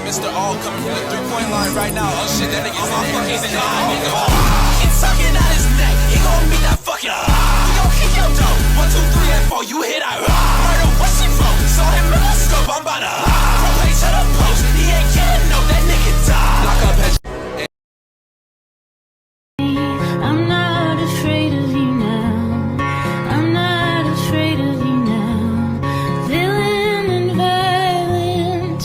Mr. All coming from the three-point line right now. Oh shit, that nigga's in there. He's in there. It's sucking out his neck. He gon' beat that fucking. We gon' kick your door. 1, 2, 3, and 4. You hit out. Murder, what's she from? Saw him in the scope. I'm about to. From place to the post. He ain't getting no. That nigga died. Lock up and. I'm not afraid of you now. I'm not afraid of you now. Villain and violent,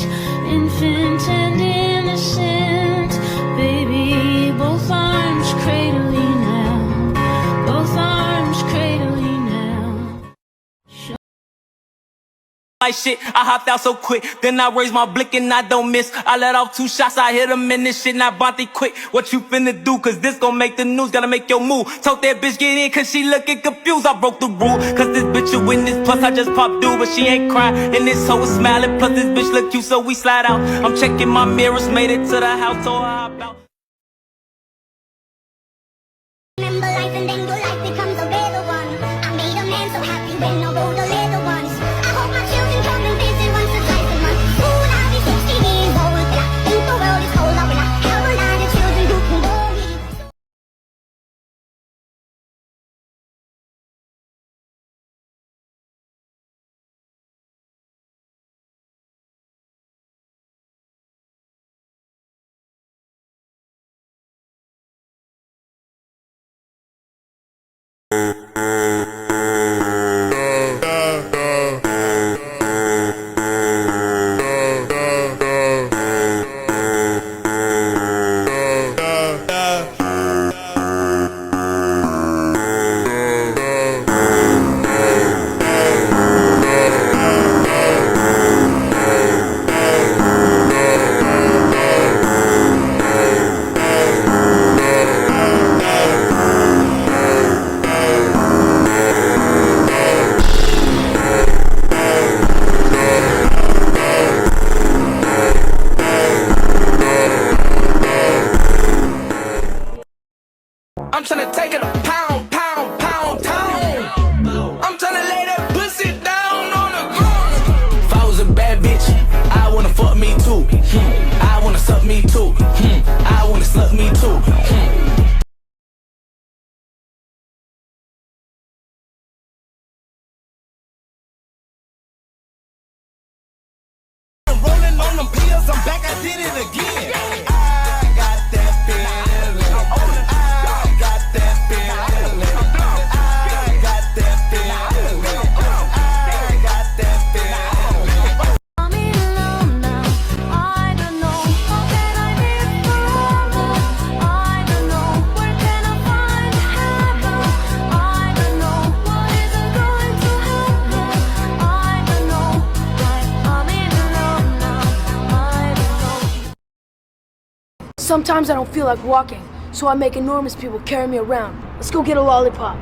infant and innocent. Baby, both arms cradle you now. Both arms cradle you now. Like shit, I hopped out so quick. Then I raised my blick and I don't miss. I let off 2 shots, I hit him in this shit. Now Bonte quick, what you finna do? Cause this gon' make the news, gotta make your move. Told that bitch get in cause she looking confused. I broke the rule, cause this bitch a witness. Plus I just popped through, but she ain't crying. And this hoe is smiling, plus this bitch look cute, so we slide out. I'm checking my mirrors, made it to the house, so I hop out. Remember life and then your life becomes a better one. I made a man so happy when I rode the little ones. I hope my children come and visit once or twice a month. Soon I'll be 60 years old and I think the world is cold up and I have a lot of children who can go me. I'm tryna take it a pound, pound, pound, pound. I'm tryna lay that pussy down on the ground. If I was a bad bitch, I wanna fuck me too. I wanna suck me too. I wanna suck me too. I'm rolling on them pills, I'm back, I did it again. I got that feeling. Sometimes I don't feel like walking, so I make enormous people carry me around. Let's go get a lollipop.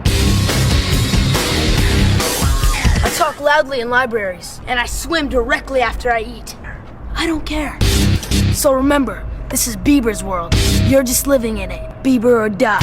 I talk loudly in libraries, and I swim directly after I eat. I don't care. So remember, this is Bieber's world. You're just living in it. Bieber or die.